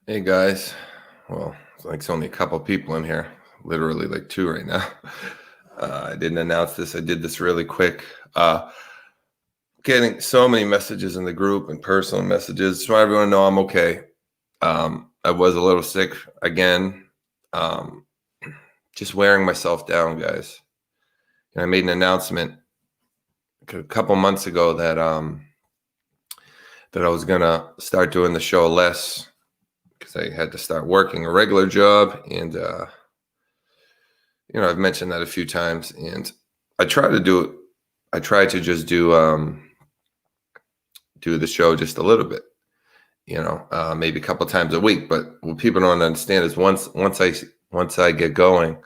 Hey guys. Well, it's only a couple people in here, literally like two right now. I didn't announce this. I did this really quick. Getting so many messages in the group and personal messages. Just want everyone to know I'm okay. I was a little sick again. Um, just wearing myself down, guys. And I made an announcement a couple months ago that I was gonna start doing the show less because I had to start working a regular job and I've mentioned that a few times, and I try to do it. I try to just do the show just a little bit, maybe a couple times a week. But what people don't understand is once I get going,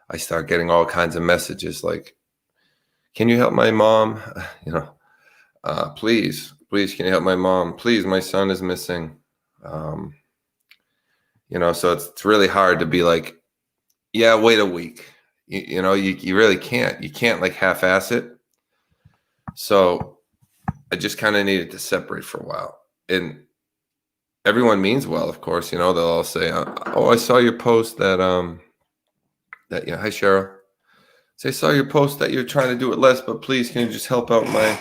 I start getting all kinds of messages like, "Can you help my mom? Please, can you help my mom? Please, my son is missing." Um, so it's really hard to be like, "Yeah, wait a week." You really can't. You can't like half-ass it. So I just kind of needed to separate for a while. And everyone means well, of course. They'll all say, "Oh, I saw your post that hi Cheryl. Say, I saw your post that you're trying to do it less, but please, can you just help out my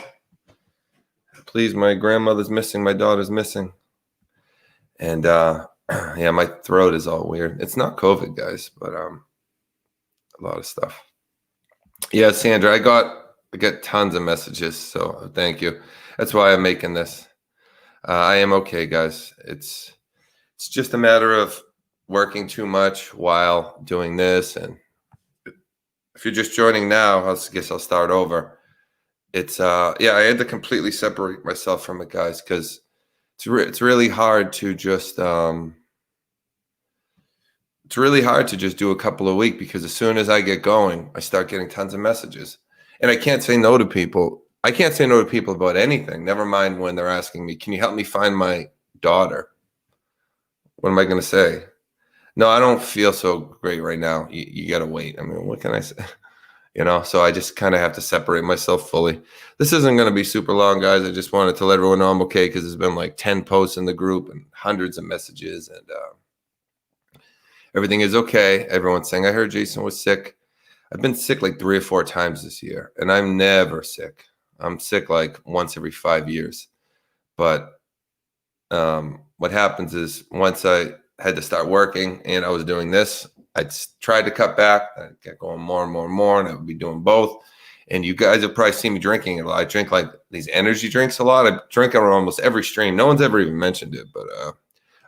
grandmother's missing, my daughter's missing." And yeah, my throat is all weird. It's not COVID, guys, but a lot of stuff. Yeah, Sandra, I got tons of messages, so thank you. That's why I'm making this. I am okay, guys. It's just a matter of working too much while doing this. And if you're just joining now, I guess I'll start over. It's yeah, I had to completely separate myself from it, guys, because it's really hard to just do a couple a week, because as soon as I get going, I start getting tons of messages, and I can't say no to people. I can't say no to people about anything. Never mind when they're asking me, "Can you help me find my daughter?" What am I going to say? No, I don't feel so great right now. You got to wait. I mean, what can I say? So I just kind of have to separate myself fully. This isn't going to be super long, guys. I just wanted to let everyone know I'm okay, because there's been like 10 posts in the group and hundreds of messages, and everything is okay. Everyone's saying, "I heard Jason was sick." I've been sick like 3 or 4 times this year, and I'm never sick. I'm sick like once every 5 years. But what happens is, once I had to start working and I was doing this, I tried to cut back. I kept going more and more and more, and I would be doing both. And you guys have probably seen me drinking a lot. I drink like these energy drinks a lot. I drink on almost every stream. No one's ever even mentioned it, but I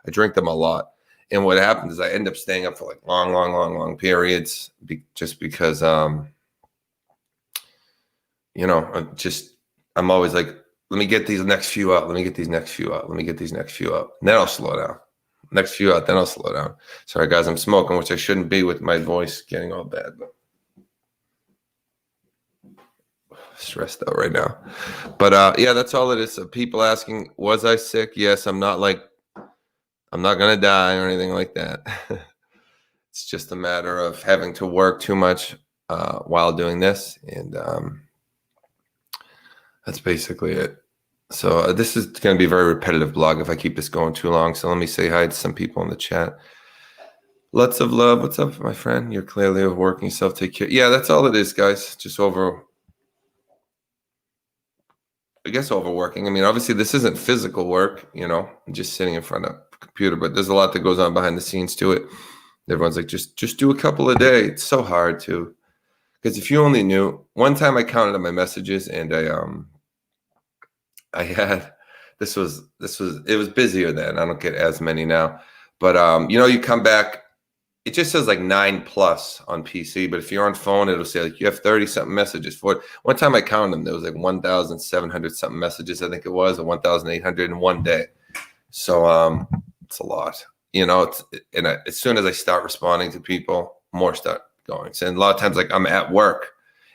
drink them a lot. And what happens is I end up staying up for like long periods, just because, I'm always like, let me get these next few out. Let me get these next few out. Let me get these next few out. And then I'll slow down. Next few out, then I'll slow down. Sorry, guys, I'm smoking, which I shouldn't be with my voice getting all bad. But stressed out right now. But yeah, that's all it is. So people asking, was I sick? Yes, I'm not gonna die or anything like that. It's just a matter of having to work too much while doing this, and that's basically it. So this is going to be a very repetitive blog if I keep this going too long. So let me say hi to some people in the chat. Lots of love. What's up, my friend? You're clearly overworking yourself. Take care. Yeah, that's all it is, guys. Just overworking. I mean, obviously this isn't physical work, I'm just sitting in front of a computer, but there's a lot that goes on behind the scenes to it. Everyone's like, just do a couple a day. It's so hard to, because if you only knew, one time I counted up my messages, and I had, it was busier then. I don't get as many now, but you come back, it just says like 9+ on PC, but if you're on phone, it'll say like you have 30 something messages for it. One time I counted them, there was like 1,700 something messages, I think it was, or 1,800 in one day. So it's a lot, as soon as I start responding to people, more start going. So, and a lot of times, like, I'm at work,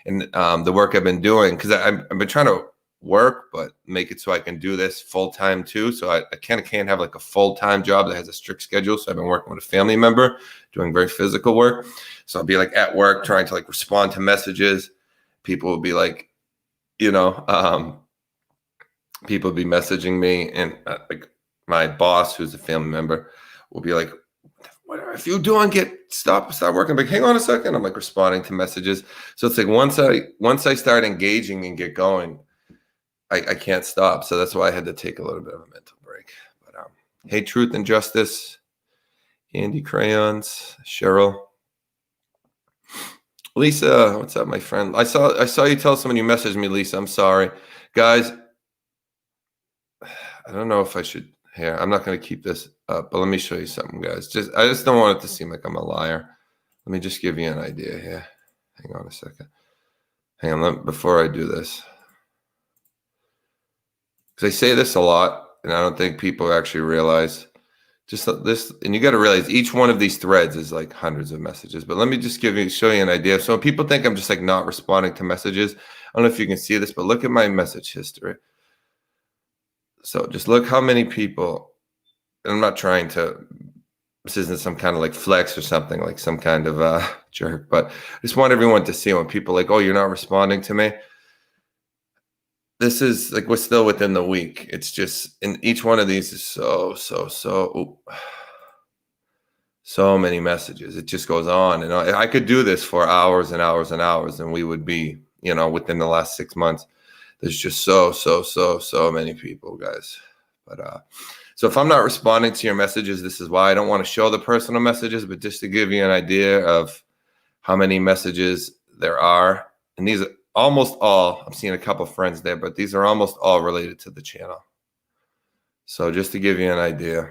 and the work I've been doing, because I've been trying to work, but make it so I can do this full time too. So I kind of can't have like a full-time job that has a strict schedule. So I've been working with a family member doing very physical work. So I'll be like at work trying to like respond to messages. People will be like, people will be messaging me, and like my boss, who's a family member, will be like, what are you doing? Stop working. Like, hang on a second. I'm like responding to messages. So it's like once I start engaging and get going, I can't stop. So that's why I had to take a little bit of a mental break. But hey, Truth and Justice, Andy Crayons, Cheryl, Lisa, what's up, my friend? I saw you tell someone you messaged me, Lisa. I'm sorry, guys. I don't know if I should. Here, I'm not going to keep this up, but let me show you something, guys. I just don't want it to seem like I'm a liar. Let me just give you an idea here. Hang on a second. Hang on, before I do this, because I say this a lot, and I don't think people actually realize just this. And you got to realize each one of these threads is like hundreds of messages. But let me just show you an idea. So people think I'm just like not responding to messages. I don't know if you can see this, but look at my message history. So just look how many people, and I'm not trying to, this isn't some kind of like flex or something, like some kind of jerk, but I just want everyone to see when people like, oh, you're not responding to me. This is like, we're still within the week. It's just, and each one of these is so many messages. It just goes on. And I could do this for hours and hours and hours, and we would be, within the last 6 months. There's just so many people, guys. But so if I'm not responding to your messages, this is why. I don't want to show the personal messages, but just to give you an idea of how many messages there are. And these are almost all, I'm seeing a couple friends there, but these are almost all related to the channel. So just to give you an idea.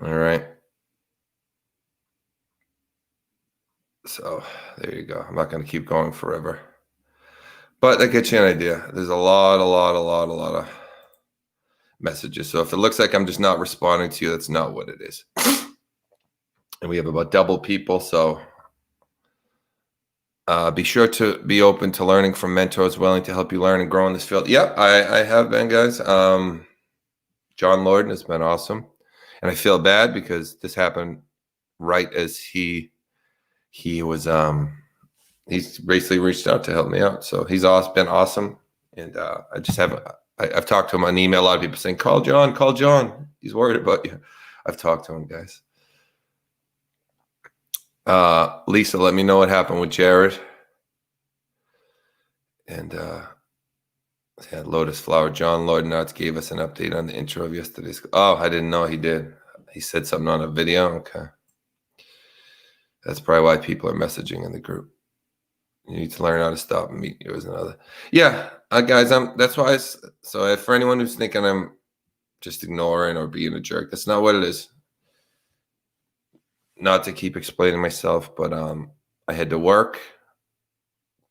All right. So there you go. I'm not going to keep going forever, but that gets you an idea. There's a lot of messages. So if it looks like I'm just not responding to you, that's not what it is. And we have about double people. So be sure to be open to learning from mentors willing to help you learn and grow in this field. Yep, I have been, guys. John Lorden has been awesome. And I feel bad because this happened right as he was he's basically reached out to help me out. So he's been awesome. And I just I've talked to him on email. A lot of people saying, call John. He's worried about you. I've talked to him, guys. Lisa, let me know what happened with Jared. And yeah, Lotus Flower. John Lorden gave us an update on the intro of yesterday's. Oh, I didn't know he did. He said something on a video. Okay. That's probably why people are messaging in the group. You need to learn how to stop and meet you as another. Yeah, guys, that's why. So for anyone who's thinking I'm just ignoring or being a jerk, that's not what it is. Not to keep explaining myself, but I had to work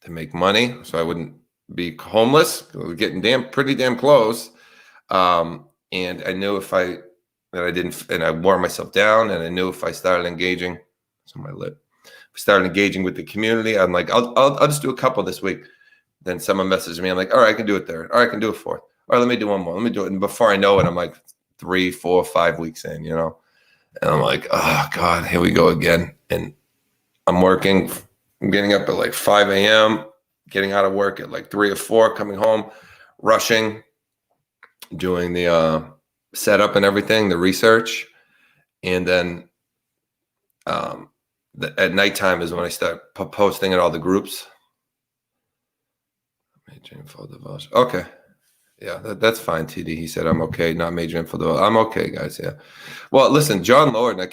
to make money so I wouldn't be homeless. We were getting pretty damn close. And I knew and I wore myself down, and I knew if I started engaging, it's on my lip. Started engaging with the community. I'm like, I'll just do a couple this week. Then someone messaged me. I'm like, all right, I can do it third. All right, I can do it fourth. All right, let me do one more. Let me do it. And before I know it, I'm like 3, 4, 5 weeks in, And I'm like, oh God, here we go again. And I'm working. I'm getting up at like 5 a.m., getting out of work at like 3 or 4, coming home, rushing, doing the setup and everything, the research. And then at nighttime is when I start posting in all the groups. Major info devotion. Okay. Yeah, that's fine, TD. He said, I'm okay. Not major info devotion. I'm okay, guys. Yeah. Well, listen, John Lorden, I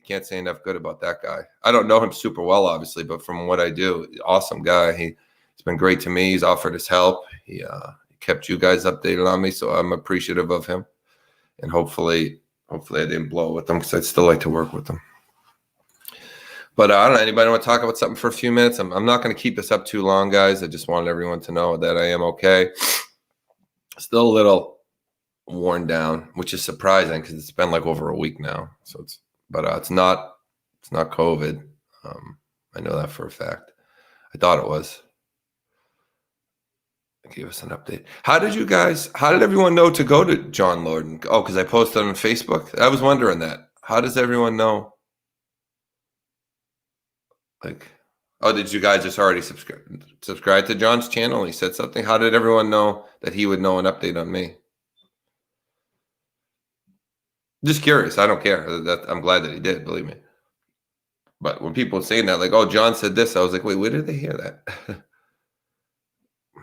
can't say enough good about that guy. I don't know him super well, obviously, but from what I do, awesome guy. He's been great to me. He's offered his help. He kept you guys updated on me, so I'm appreciative of him. And hopefully I didn't blow it with him because I'd still like to work with him. But I don't know. Anybody want to talk about something for a few minutes? I'm not going to keep this up too long, guys. I just wanted everyone to know that I am okay. Still a little worn down, which is surprising because it's been like over a week now. So it's not COVID. I know that for a fact. I thought it was. I gave us an update. How did everyone know to go to John Lorden? Oh, because I posted on Facebook. I was wondering that. How does everyone know? Like, oh, did you guys just already subscribe to John's channel? He said something. How did everyone know that he would know an update on me? Just curious. I don't care. I'm glad that he did. Believe me. But when people saying that, like, "Oh, John said this," I was like, "Wait, where did they hear that?"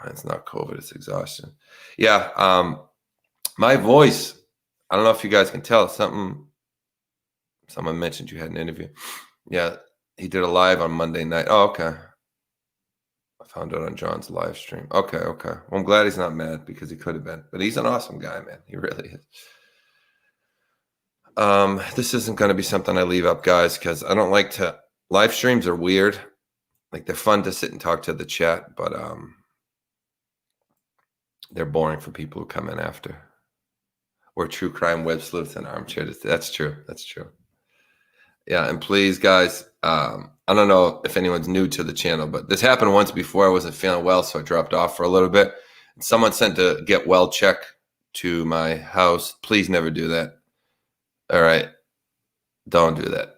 It's not COVID. It's exhaustion. Yeah. My voice. I don't know if you guys can tell. Someone mentioned you had an interview. Yeah, he did a live on Monday night. Oh, okay. I found out on John's live stream. Okay, okay. Well, I'm glad he's not mad because he could have been. But he's an awesome guy, man. He really is. This isn't going to be something I leave up, guys, because I don't like to. Live streams are weird. Like they're fun to sit and talk to the chat, but they're boring for people who come in after. Or true crime web sleuths and armchair. That's true. That's true. Yeah, and please, guys, I don't know if anyone's new to the channel, but this happened once before. I wasn't feeling well, so I dropped off for a little bit. Someone sent a get well check to my house. Please never do that. All right, don't do that.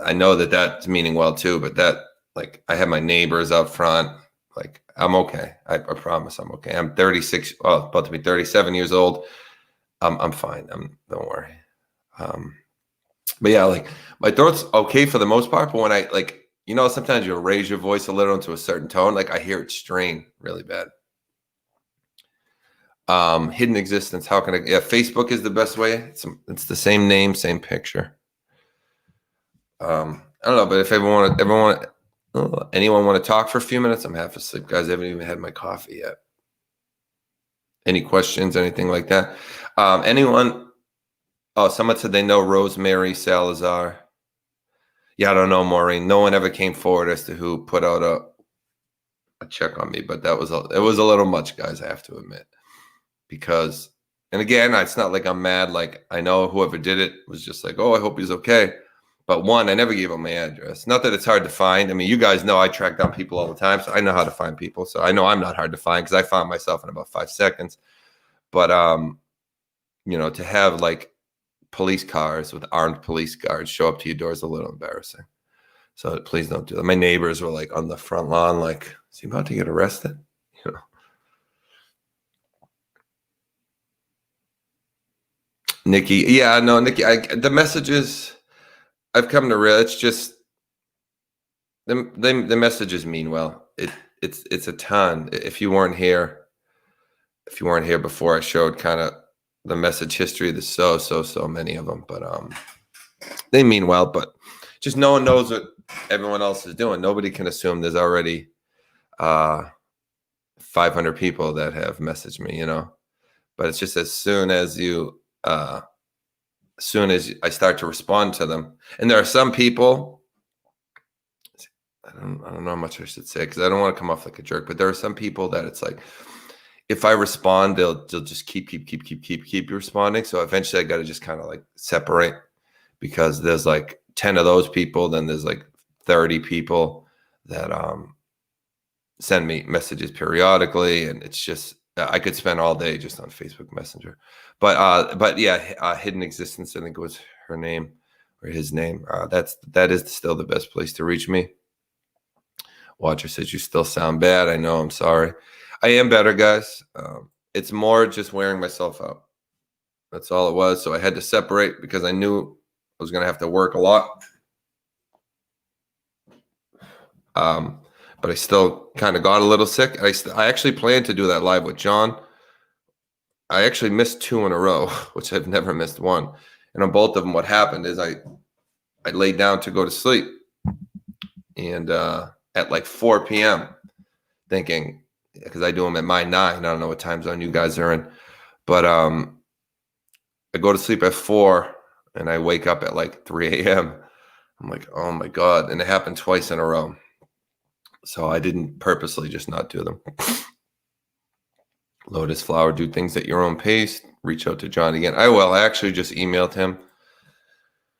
I know that that's meaning well too, but that, like, I have my neighbors up front. Like, I'm okay. I promise I'm okay. I'm 36, well, about to be 37 years old. I'm fine. Don't worry. But yeah, like my throat's okay for the most part, but when I like, sometimes you'll raise your voice a little into a certain tone, like I hear it strain really bad. Hidden existence. How can I? Yeah, Facebook is the best way. It's the same name, same picture. I don't know, but if anyone want to talk for a few minutes, I'm half asleep, guys. I haven't even had my coffee yet. Any questions, anything like that? Anyone? Oh, someone said they know Rosemary Salazar. Yeah, I don't know, Maureen. No one ever came forward as to who put out a check on me, but it was a little much, guys, I have to admit. Because, and again, it's not like I'm mad. Like, I know whoever did it was just like, oh, I hope he's okay. But one, I never gave him my address. Not that it's hard to find. I mean, you guys know I track down people all the time, so I know how to find people. So I know I'm not hard to find because I found myself in about 5 seconds. But, to have like police cars with armed police guards show up to your door is a little embarrassing. So please don't do that. My neighbors were like on the front lawn, like, is he about to get arrested? Nikki. Yeah, no, Nikki, the messages I've come to realize, it's just the messages mean well. It's a ton. If you weren't here before, I showed kind of the message history. There's so many of them, but they mean well, but just no one knows what everyone else is doing. Nobody can assume there's already 500 people that have messaged me, but it's just as soon as I start to respond to them, and there are some people, I don't know how much I should say because I don't want to come off like a jerk, but there are some people that it's like, if I respond, they'll just keep responding. So eventually I got to just kind of like separate, because there's like 10 of those people, then there's like 30 people that send me messages periodically, and it's just, I could spend all day just on Facebook Messenger. But yeah, Hidden Existence, I think was her name or his name. That is still the best place to reach me. Watcher says you still sound bad. I know. I'm sorry. I am better, guys. It's more just wearing myself out. That's all it was. So I had to separate because I knew I was going to have to work a lot. But I still kind of got a little sick. I actually planned to do that live with John. I actually missed 2 in a row, which I've never missed one. And on both of them, what happened is I laid down to go to sleep. And at like 4 p.m., thinking, because I do them at my 9. I don't know what time zone you guys are in. But I go to sleep at 4 and I wake up at like 3 a.m. I'm like, oh my God. And it happened twice in a row. So I didn't purposely just not do them. Lotus Flower, do things at your own pace. Reach out to John again. I will. I actually just emailed him.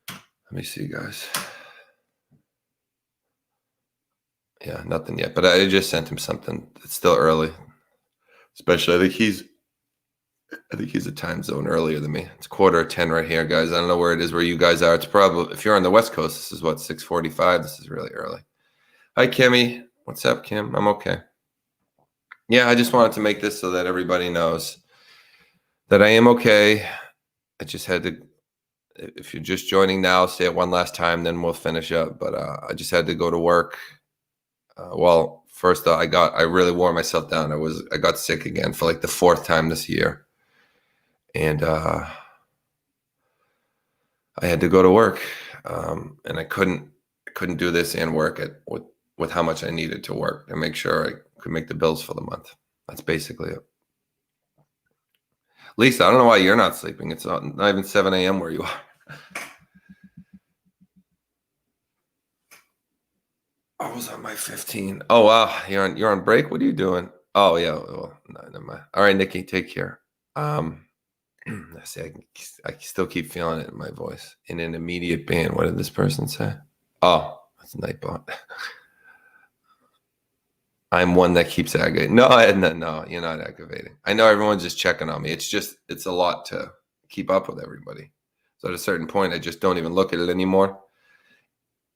Let me see, guys. Yeah, nothing yet. But I just sent him something. It's still early. Especially, I think he's a time zone earlier than me. It's 9:45 right here, guys. I don't know where it is where you guys are. It's probably, if you're on the West Coast, this is what, 6:45. This is really early. Hi, Kimmy. What's up, Kim? I'm okay. Yeah, I just wanted to make this so that everybody knows that I am okay. I just had to if you're just joining now, say it one last time, then we'll finish up. But I just had to go to work. Well, first I really wore myself down. I got sick again for like the 4th time this year, and I had to go to work, and I couldn't do this and work with how much I needed to work to make sure I could make the bills for the month. That's basically it. Lisa, I don't know why you're not sleeping. It's not even 7 a.m. where you are. I was on my 15. Oh wow, you're on break. What are you doing? Oh yeah. Well, no, never mind. All right, Nikki, take care. Let's see. I can still keep feeling it in my voice. In an immediate ban. What did this person say? Oh, that's Nightbot. I'm one that keeps aggravating. No, no, you're not aggravating. I know everyone's just checking on me. It's a lot to keep up with everybody. So at a certain point, I just don't even look at it anymore.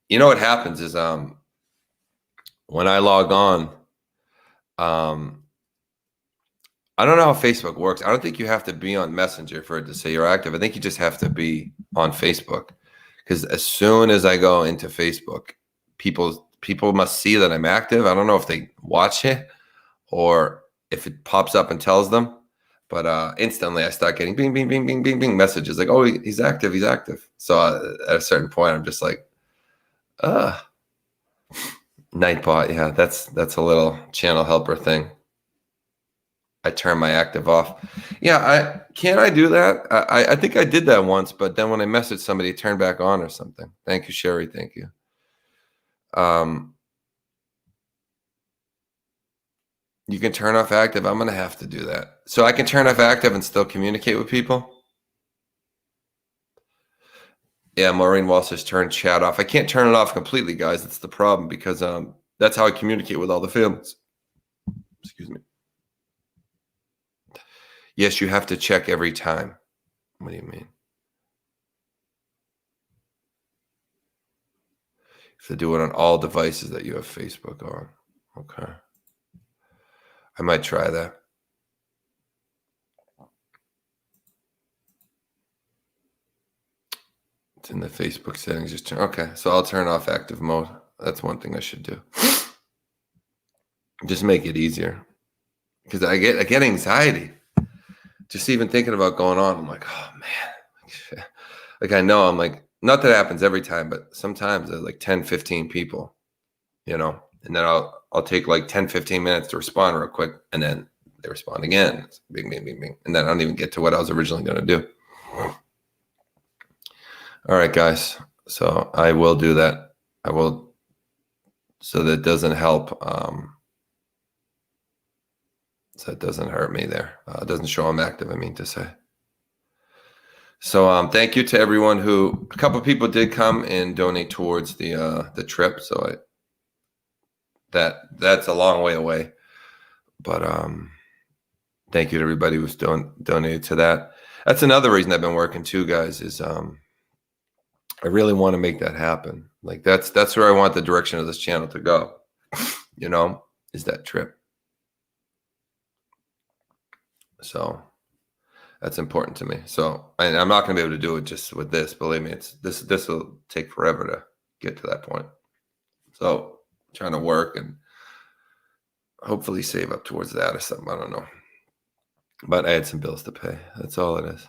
You know what happens is when I log on, I don't know how Facebook works. I don't think you have to be on Messenger for it to say you're active. I think you just have to be on Facebook, because as soon as I go into Facebook, people must see that I'm active. I don't know if they watch it or if it pops up and tells them, but instantly I start getting bing, bing, bing, bing, bing, bing messages like, oh, he's active, he's active. So at a certain point, I'm just like, Nightbot. Yeah, that's a little channel helper thing. I turn my active off. Yeah, can't I do that? I think I did that once, but then when I messaged somebody, it turned back on or something. Thank you, Sherry. Thank you. You can turn off active. I'm gonna have to do that. So I can turn off active and still communicate with people. Yeah, Maureen Wall says turn chat off. I can't turn it off completely, guys. That's the problem, because that's how I communicate with all the families. Excuse me. Yes, you have to check every time. What do you mean? You have to do it on all devices that you have Facebook on. Okay. I might try that. It's in the Facebook settings. Just turn. Okay, so I'll turn off active mode. That's one thing I should do. Just make it easier, because I get anxiety just even thinking about going on. I'm like, oh man, like I know I'm like, not that it happens every time, but sometimes there's like 10, 15 people, and then I'll take like 10, 15 minutes to respond real quick, and then they respond again. It's bing, bing, bing, bing, and then I don't even get to what I was originally going to do. All right, guys. So I will do that. I will, so that doesn't help. So it doesn't hurt me there. It doesn't show I'm active, I mean to say. So thank you to everyone who, a couple of people did come and donate towards the trip. So that's a long way away. But thank you to everybody who's donated to that. That's another reason I've been working too, guys, is I really want to make that happen. Like that's where I want the direction of this channel to go, is that trip. So that's important to me. So I'm not going to be able to do it just with this. Believe me, this will take forever to get to that point. So I'm trying to work and hopefully save up towards that or something. I don't know. But I had some bills to pay. That's all it is.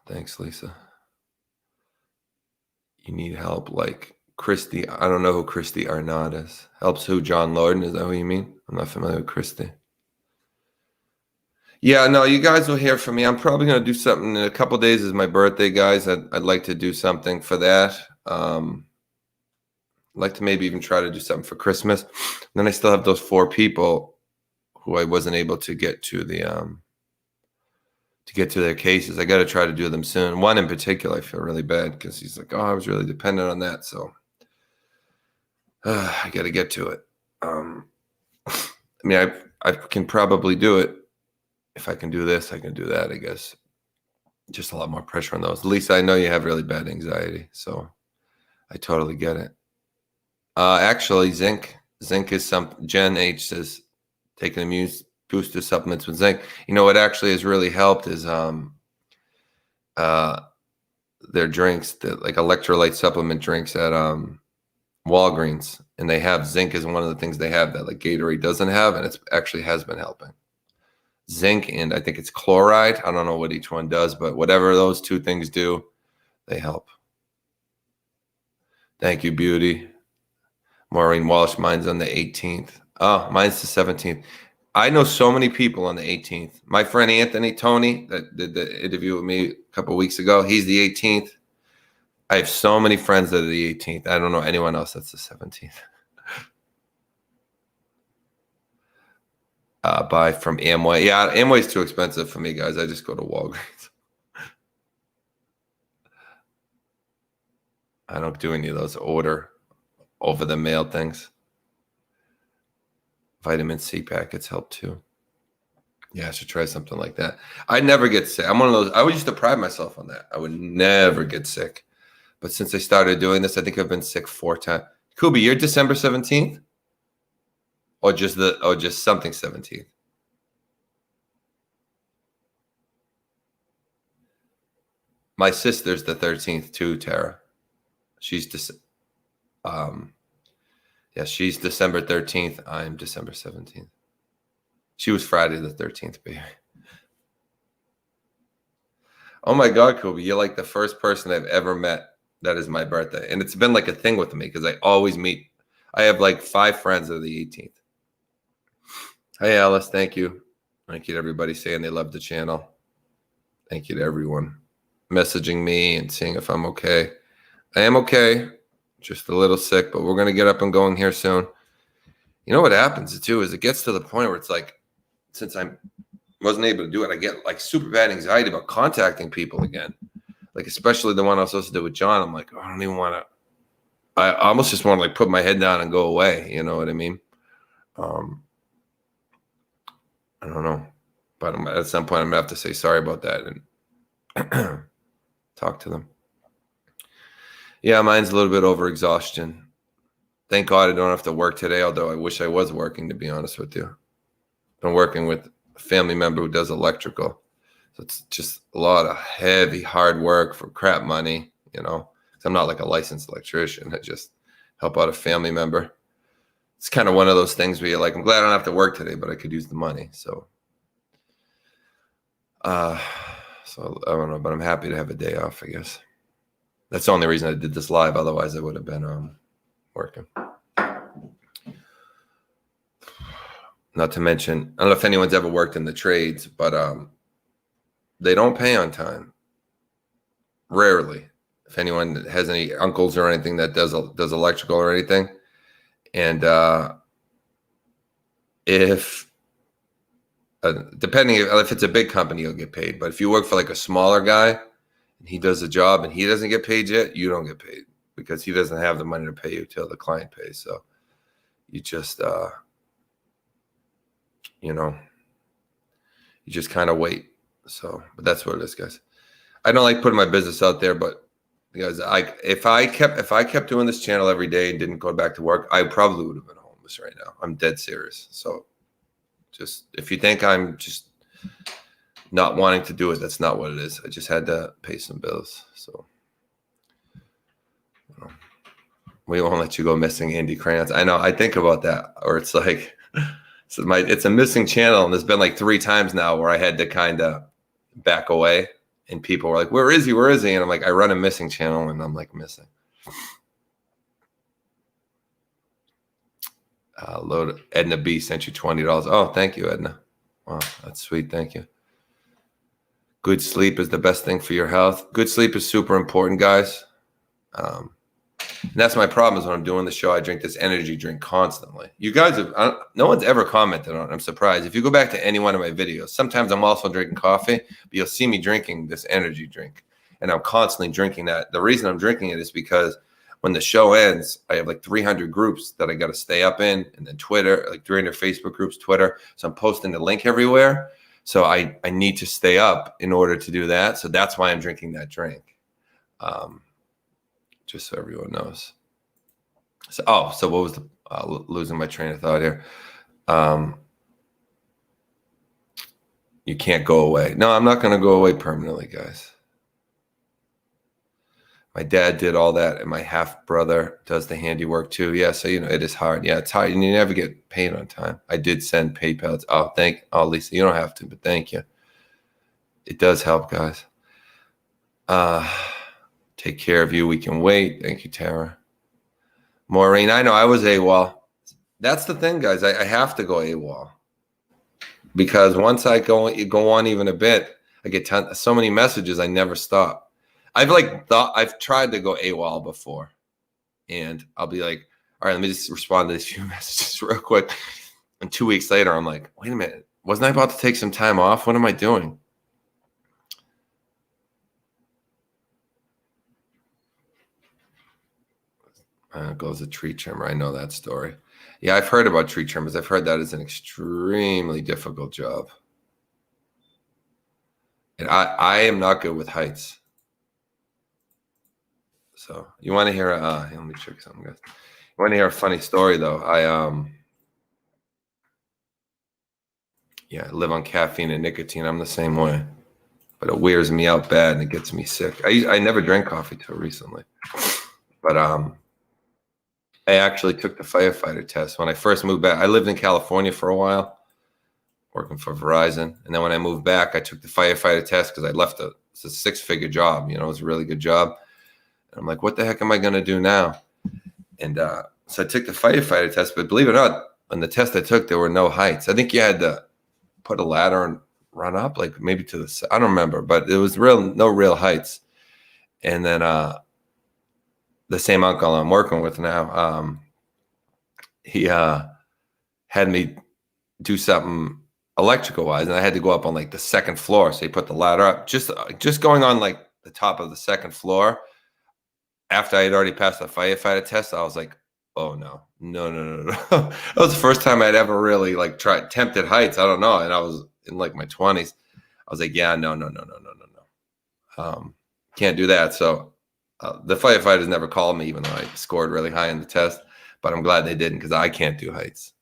Thanks, Lisa. You need help, like Christy. I don't know who Christy Arnott is. Helps who? John Lorden? Is that what you mean? I'm not familiar with Christy. Yeah, no, you guys will hear from me. I'm probably going to do something in a couple of days. Is my birthday, guys. I'd like to do something for that. I'd like to maybe even try to do something for Christmas. And then I still have those 4 people who I wasn't able to get to their cases. I got to try to do them soon. One in particular, I feel really bad because he's like, oh, I was really dependent on that. So I got to get to it. I mean, I can probably do it. If I can do this, I can do that, I guess. Just a lot more pressure on those. Lisa, I know you have really bad anxiety, so I totally get it. Actually, zinc is something. Jen H says, take an immune booster supplements with zinc. You know what actually has really helped is their drinks, like electrolyte supplement drinks at Walgreens, and they have zinc as one of the things they have that like Gatorade doesn't have, and it's actually has been helping. Zinc and I think it's chloride. I don't know what each one does, but whatever those two things do, they help. Thank you, Beauty. Maureen Walsh, mine's on the 18th. Oh, mine's the 17th. I know so many people on the 18th. My friend Anthony Tony that did the interview with me a couple of weeks ago, he's the 18th. I have so many friends that are the 18th. I don't know anyone else that's the 17th. Buy from Amway. Yeah, Amway's too expensive for me, guys. I just go to Walgreens. I don't do any of those order over the mail things. Vitamin C packets help too. Yeah, I should try something like that. I never get sick. I'm one of those. I always used to pride myself on that. I would never get sick. But since I started doing this, I think I've been sick 4 times. Kubi, you're December 17th? Or just something 17th? My sister's the 13th too, Tara. She's she's December 13th. I'm December 17th. She was Friday the 13th, baby. Oh my God, Kubi, you're like the first person I've ever met that is my birthday. And it's been like a thing with me because I always meet. I have like 5 friends that are the 18th. Hey, Alice, thank you. Thank you to everybody saying they love the channel. Thank you to everyone messaging me and seeing if I'm okay. I am okay, just a little sick, but we're going to get up and going here soon. You know what happens too is it gets to the point where it's like, since I wasn't able to do it, I get like super bad anxiety about contacting people again. Like especially the one I was supposed to do with John. I'm like, oh, I don't even want to. I almost just want to like put my head down and go away. You know what I mean? I don't know, but at some point I'm gonna have to say sorry about that and talk to them. Yeah, mine's a little bit over exhaustion. Thank God I don't have to work today, although I wish I was working, to be honest with you. I'm working with a family member who does electrical. So it's just a lot of heavy, hard work for crap money, you know. I'm not like a licensed electrician. I just help out a family member. It's kind of one of those things where you're like, I'm glad I don't have to work today, but I could use the money. So I don't know, but I'm happy to have a day off, I guess. That's the only reason I did this live. Otherwise, I would have been working. Not to mention, I don't know if anyone's ever worked in the trades, but they don't pay on time. Rarely. If anyone has any uncles or anything that does electrical or anything, and if depending if it's a big company, you'll get paid. But if you work for like a smaller guy and he does a job and he doesn't get paid yet, you don't get paid because he doesn't have the money to pay you till the client pays. So you just you just kind of wait. So, but that's what it is, guys. I don't like putting my business out there, but because if I kept doing this channel every day and didn't go back to work, I probably would have been homeless right now. I'm dead serious. So just if you think I'm just not wanting to do it, that's not what it is. I just had to pay some bills. So we won't let you go missing, Andy Crayons. I know. I think about that, or it's like it's a missing channel, and there's been like 3 times now where I had to kind of back away. And people were like, where is he? Where is he? And I'm like, I run a missing channel and I'm like missing. Load Edna B sent you $20. Oh, thank you, Edna. Wow, that's sweet. Thank you. Good sleep is the best thing for your health. Good sleep is super important, guys. And that's my problem is when I'm doing the show, I drink this energy drink constantly. You guys no one's ever commented on it. I'm surprised. If you go back to any one of my videos, sometimes I'm also drinking coffee, but you'll see me drinking this energy drink. And I'm constantly drinking that. The reason I'm drinking it is because when the show ends, I have like 300 groups that I got to stay up in, and then Twitter, like 300 Facebook groups, Twitter. So I'm posting the link everywhere. So I need to stay up in order to do that. So that's why I'm drinking that drink. Just so everyone knows. So what was the losing my train of thought here? you can't go away. No, I'm not going to go away permanently, guys. My dad did all that, and my half brother does the handiwork too. Yeah, so it is hard. Yeah, it's hard, and you never get paid on time. I did send PayPal. Oh, Lisa, you don't have to, but thank you. It does help, guys. Take care of you. We can wait. Thank you, Tara. Maureen, I know I was AWOL. That's the thing, guys. I have to go AWOL because once I go on even a bit, I get so many messages. I never stop. I've tried to go AWOL before, and I'll be like, all right, let me just respond to these few messages real quick. And 2 weeks later, I'm like, wait a minute, wasn't I about to take some time off? What am I doing? Goes a tree trimmer. I know that story. Yeah, I've heard about tree trimmers. I've heard that is an extremely difficult job. And I am not good with heights. So you want to hear let me check something, guys. You want to hear a funny story though? I live on caffeine and nicotine. I'm the same way. But it wears me out bad and it gets me sick. I never drank coffee till recently. But I actually took the firefighter test when I first moved back. I lived in California for a while, working for Verizon. And then when I moved back, I took the firefighter test because I left it's a 6-figure job. It was a really good job. And I'm like, what the heck am I going to do now? And so I took the firefighter test. But believe it or not, on the test I took, there were no heights. I think you had to put a ladder and run up, like maybe to the, I don't remember, but it was no real heights. And then the same uncle I'm working with now, he had me do something electrical wise, and I had to go up on like the second floor. So he put the ladder up, just going on like the top of the second floor. After I had already passed the firefighter test, I was like, oh no. That was the first time I'd ever really like tempted heights. I don't know. And I was in like my 20s. I was like, yeah, no. Can't do that. So the firefighters never called me, even though I scored really high in the test. But I'm glad they didn't because I can't do heights.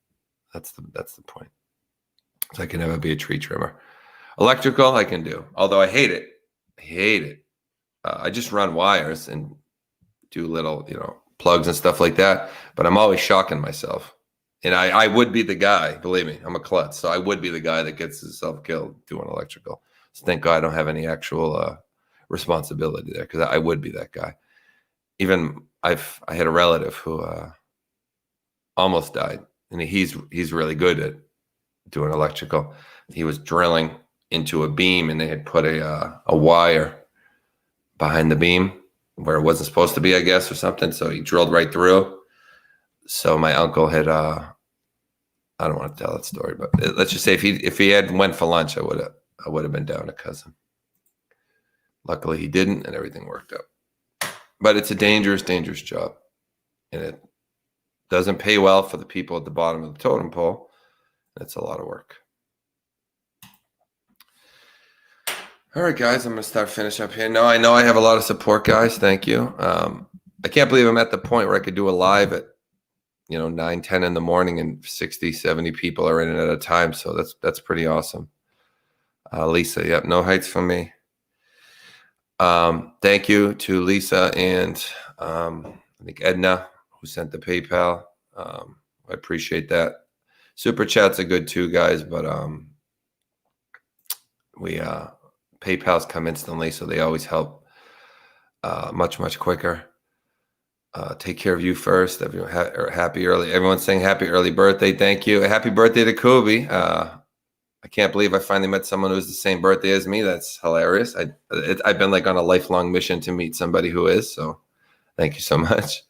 That's the point. So I can never be a tree trimmer. Electrical, I can do. Although I hate it. I just run wires and do little, plugs and stuff like that. But I'm always shocking myself. And I would be the guy, believe me, I'm a klutz. So I would be the guy that gets himself killed doing electrical. So thank God I don't have any actual responsibility there because I would be that guy. Even I had a relative who almost died. And he's really good at doing electrical. He was drilling into a beam and they had put a wire behind the beam where it wasn't supposed to be, I guess, or something. So he drilled right through. So my uncle had, I don't want to tell that story, but let's just say if he had went for lunch, I would have been down to cousin. Luckily he didn't, and everything worked out. But it's a dangerous, dangerous job, and it doesn't pay well for the people at the bottom of the totem pole. It's a lot of work. All right, guys, I'm going to finish up here. No, I know I have a lot of support, guys. Thank you. I can't believe I'm at the point where I could do a live at 9, 10 in the morning and 60, 70 people are in it at a time. So that's pretty awesome. Lisa, yep, no heights for me. Thank you to Lisa and I think Edna who sent the PayPal. I appreciate that. Super chats are good too, guys, but PayPal's come instantly, so they always help much, much quicker. Take care of you first. Everyone happy early. Everyone's saying happy early birthday. Thank you. Happy birthday to Kobe. I can't believe I finally met someone who's the same birthday as me. That's hilarious. I've been like on a lifelong mission to meet somebody who is. So thank you so much.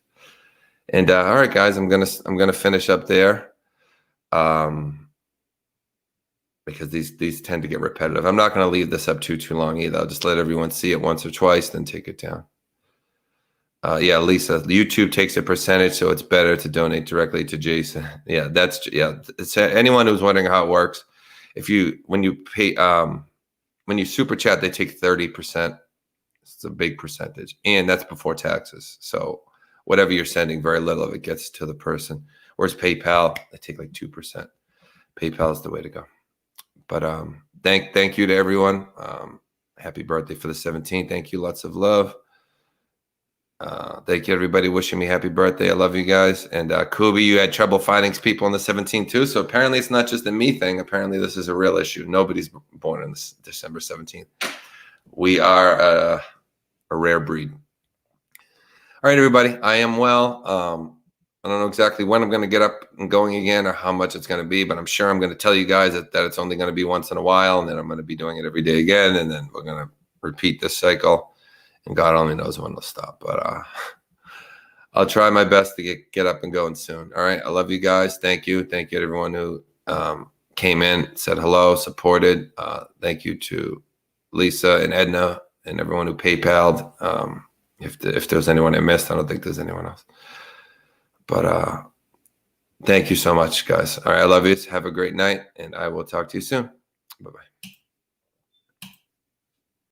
And all right, guys, I'm gonna finish up there. Because these tend to get repetitive. I'm not going to leave this up too long either. I'll just let everyone see it once or twice, then take it down. Yeah, Lisa, YouTube takes a percentage, so it's better to donate directly to Jason. Yeah, it's anyone who's wondering how it works. When you super chat, they take 30%. It's a big percentage, and that's before taxes. So whatever you're sending, very little of it gets to the person. Whereas PayPal, they take like 2%. PayPal is the way to go. But thank you to everyone. Happy birthday for the 17th. Thank you. Lots of love. Thank you, everybody, wishing me happy birthday. I love you guys. And Kubi, you had trouble finding people on the 17th too. So apparently it's not just a me thing. Apparently this is a real issue. Nobody's born on this December 17th. We are a rare breed. All right, everybody. I am well. I don't know exactly when I'm going to get up and going again or how much it's going to be, but I'm sure I'm going to tell you guys that it's only going to be once in a while, and then I'm going to be doing it every day again, and then we're going to repeat this cycle, and God only knows when it'll stop. But I'll try my best to get up and going soon. All right. I love you guys. Thank you. Thank you to everyone who came in, said hello, supported. Thank you to Lisa and Edna and everyone who PayPal'd. If there's anyone I missed, I don't think there's anyone else. But thank you so much, guys. All right, I love you. Have a great night, and I will talk to you soon. Bye-bye.